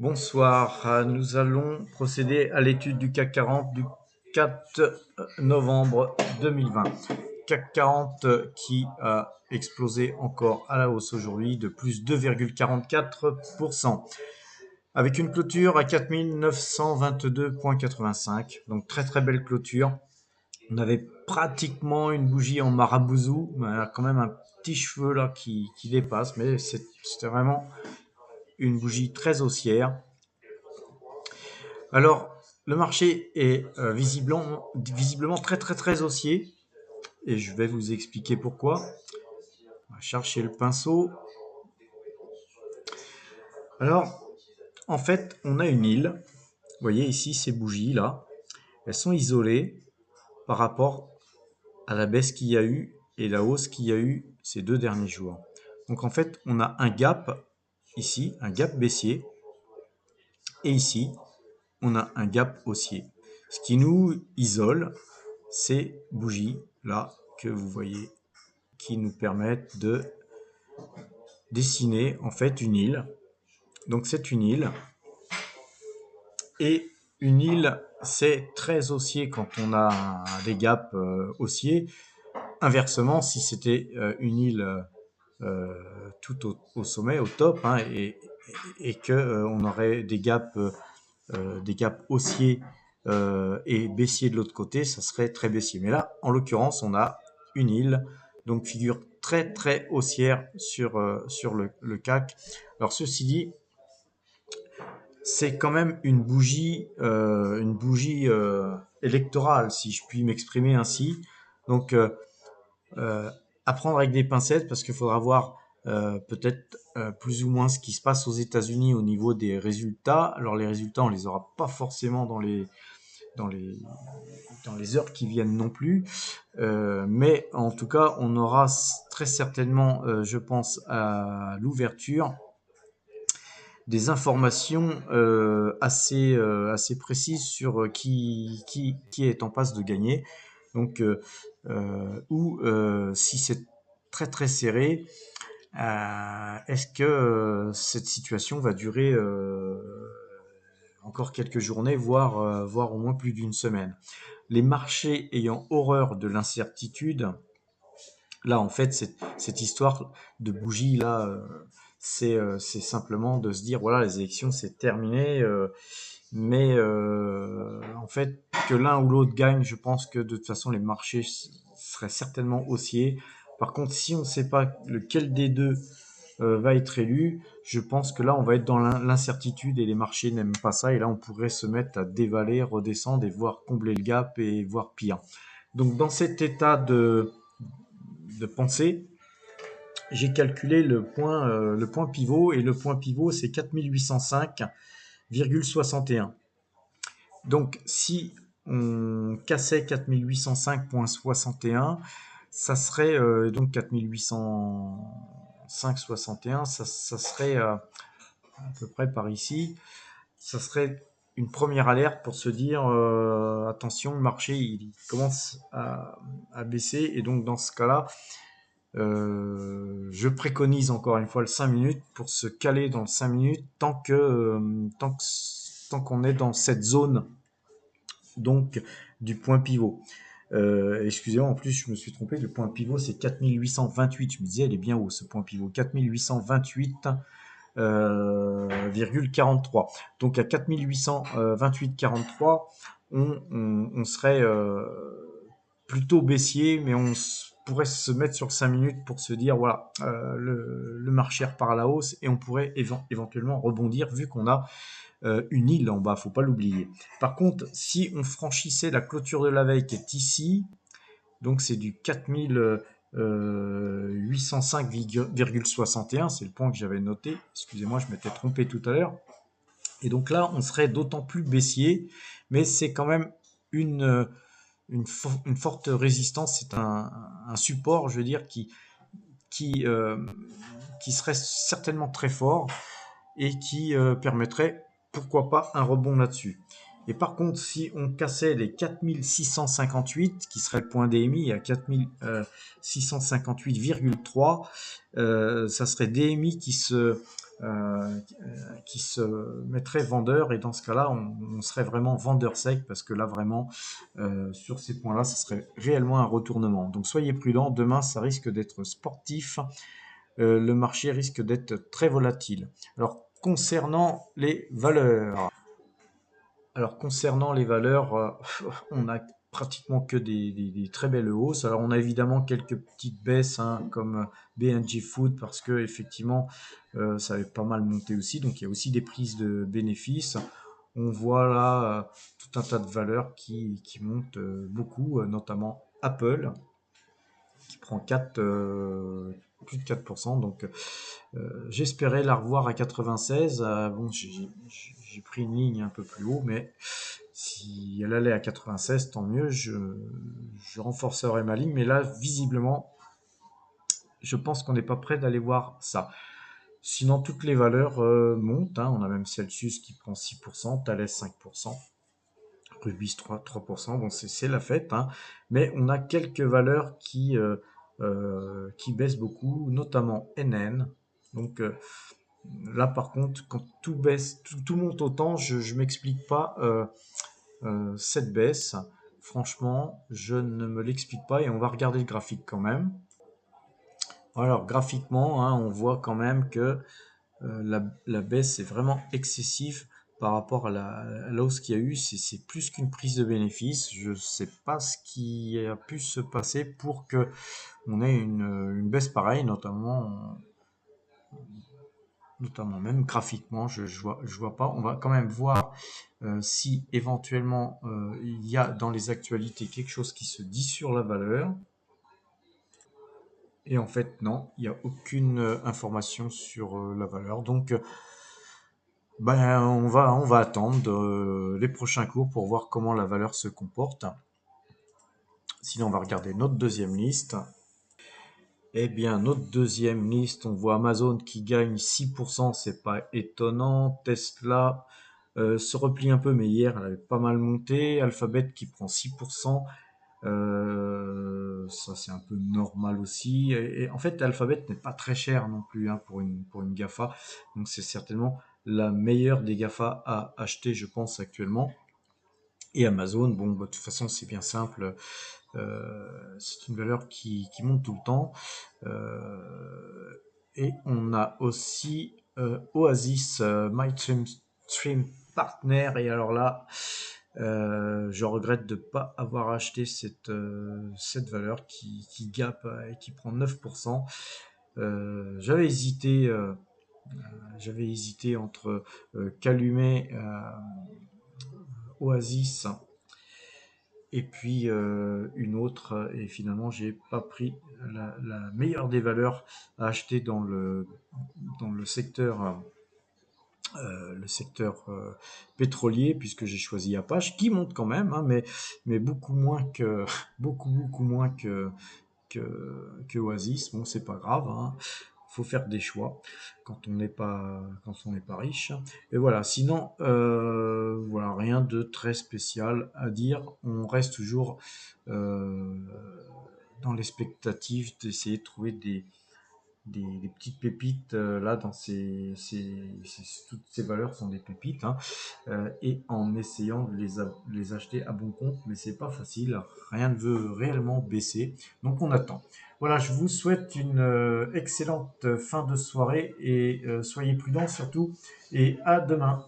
Bonsoir, nous allons procéder à l'étude du CAC 40 du 4 novembre 2020. CAC 40 qui a explosé encore à la hausse aujourd'hui de plus 2,44%, avec une clôture à 4922,85, donc très très belle clôture. On avait pratiquement une bougie en marabouzou, mais elle a quand même un petit cheveu là qui dépasse, mais c'était vraiment une bougie très haussière. Alors, le marché est visiblement très très très haussier, et je vais vous expliquer pourquoi. On va chercher le pinceau. Alors, en fait, on a une île. Vous voyez ici ces bougies là, elles sont isolées par rapport à la baisse qu'il y a eu et la hausse qu'il y a eu ces 2 derniers jours. Donc en fait, on a un gap ici, un gap baissier, et ici, on a un gap haussier. Ce qui nous isole ces bougies là que vous voyez, qui nous permettent de dessiner en fait une île. Donc c'est une île, et une île c'est très haussier quand on a des gaps haussiers. Inversement, si c'était une île tout au sommet, au top, hein, et que on aurait des gaps haussiers et baissiers de l'autre côté, ça serait très baissier. Mais là, en l'occurrence, on a une île, donc figure très très haussière sur le CAC. Alors ceci dit, c'est quand même une bougie électorale, si je puis m'exprimer ainsi. Donc à prendre avec des pincettes, parce qu'il faudra voir peut-être plus ou moins ce qui se passe aux États-Unis au niveau des résultats. Alors les résultats, on les aura pas forcément dans les, dans les heures qui viennent non plus. Mais en tout cas, on aura très certainement, je pense, à l'ouverture, des informations assez précises sur qui est en passe de gagner. Donc, ou si c'est très très serré, est-ce que cette situation va durer encore quelques journées, voire au moins plus d'une semaine. Les marchés ayant horreur de l'incertitude, là en fait cette histoire de bougie là, c'est simplement de se dire voilà, les élections c'est terminé, mais en fait que l'un ou l'autre gagne, je pense que de toute façon les marchés seraient certainement haussiers. Par contre, si on ne sait pas lequel des deux va être élu, je pense que là on va être dans l'incertitude, et les marchés n'aiment pas ça, et là on pourrait se mettre à dévaler, redescendre et voir combler le gap et voir pire. Donc dans cet état de pensée, j'ai calculé le point pivot, et le point pivot c'est 4805,61. Donc si on cassait 4805,61, ça serait donc 4805,61, ça serait à peu près par ici. Ça serait une première alerte pour se dire attention, le marché il commence à baisser, et donc dans ce cas-là, je préconise encore une fois le 5 minutes pour se caler dans le 5 minutes tant qu'on est dans cette zone donc du point pivot. Excusez-moi, en plus je me suis trompé, le point pivot c'est 4828, je me disais il est bien haut ce point pivot, 4828,43. Donc à 4828,43, on serait plutôt baissier, mais on pourrait se mettre sur 5 minutes pour se dire voilà, le marché repart à la hausse, et on pourrait éventuellement rebondir vu qu'on a une île en bas, faut pas l'oublier. Par contre, si on franchissait la clôture de la veille qui est ici, donc c'est du 4805,61, c'est le point que j'avais noté. Excusez-moi, je m'étais trompé tout à l'heure. Et donc là, on serait d'autant plus baissier, mais c'est quand même une, une forte résistance, c'est un support, je veux dire, qui, euh, qui serait certainement très fort, et qui permettrait, pourquoi pas, un rebond là-dessus. Et par contre, si on cassait les 4658, qui serait le point DMI à 4658,3, ça serait DMI qui se mettrait vendeur, et dans ce cas-là, on serait vraiment vendeur sec, parce que là, vraiment, sur ces points-là, ce serait réellement un retournement. Donc soyez prudents, demain, ça risque d'être sportif, le marché risque d'être très volatile. Alors concernant les valeurs, on a pratiquement que des très belles hausses. Alors on a évidemment quelques petites baisses, hein, comme BNG Food, parce que effectivement ça avait pas mal monté aussi. Donc il y a aussi des prises de bénéfices. On voit là tout un tas de valeurs qui montent beaucoup, notamment Apple qui prend plus de 4%. Donc j'espérais la revoir à 96. Bon, j'ai pris une ligne un peu plus haut, mais si elle allait à 96, tant mieux, je renforcerai ma ligne. Mais là, visiblement, je pense qu'on n'est pas prêt d'aller voir ça. Sinon, toutes les valeurs montent, hein. On a même Celsius qui prend 6%, Thales 5%, Rubis 3%. Bon, c'est la fête, hein. Mais on a quelques valeurs qui baissent beaucoup, notamment NN. Donc là, par contre, quand tout baisse, tout monte autant, je m'explique pas cette baisse. Franchement, je ne me l'explique pas, et on va regarder le graphique quand même. Alors, graphiquement, hein, on voit quand même que la baisse est vraiment excessive par rapport à la hausse qu'il y a eu. C'est plus qu'une prise de bénéfice. Je ne sais pas ce qui a pu se passer pour que on ait une baisse pareille, notamment même graphiquement. Je vois pas. On va quand même voir si éventuellement il y a dans les actualités quelque chose qui se dit sur la valeur. Et en fait, non, il n'y a aucune information sur la valeur. Donc, ben, on va attendre les prochains cours pour voir comment la valeur se comporte. Sinon, on va regarder notre deuxième liste. Eh bien, notre deuxième liste, on voit Amazon qui gagne 6%, c'est pas étonnant. Tesla se replie un peu, mais hier, elle avait pas mal monté. Alphabet qui prend 6%. Ça, c'est un peu normal aussi. Et en fait, Alphabet n'est pas très cher non plus, hein, pour une GAFA. Donc, c'est certainement la meilleure des GAFA à acheter, je pense, actuellement. Et Amazon, bon, bah, de toute façon, c'est bien simple. C'est une valeur qui monte tout le temps. Et on a aussi Oasis, My Stream Partner. Et alors là, je regrette de ne pas avoir acheté cette valeur qui gap et qui prend 9%. J'avais hésité entre Calumet, Oasis et puis une autre, et finalement j'ai pas pris la meilleure des valeurs à acheter dans le secteur pétrolier, puisque j'ai choisi Apache qui monte quand même, hein, mais beaucoup moins que beaucoup moins que Oasis. Bon, c'est pas grave, hein. Faut faire des choix quand on n'est pas riche. Et voilà. Sinon, voilà, rien de très spécial à dire. On reste toujours euh, dans l'expectative d'essayer de trouver des petites pépites là dans toutes ces valeurs sont des pépites, hein, et en essayant de les acheter à bon compte, mais c'est pas facile, rien ne veut réellement baisser, donc on attend. Voilà, je vous souhaite une excellente fin de soirée, et soyez prudents surtout, et à demain.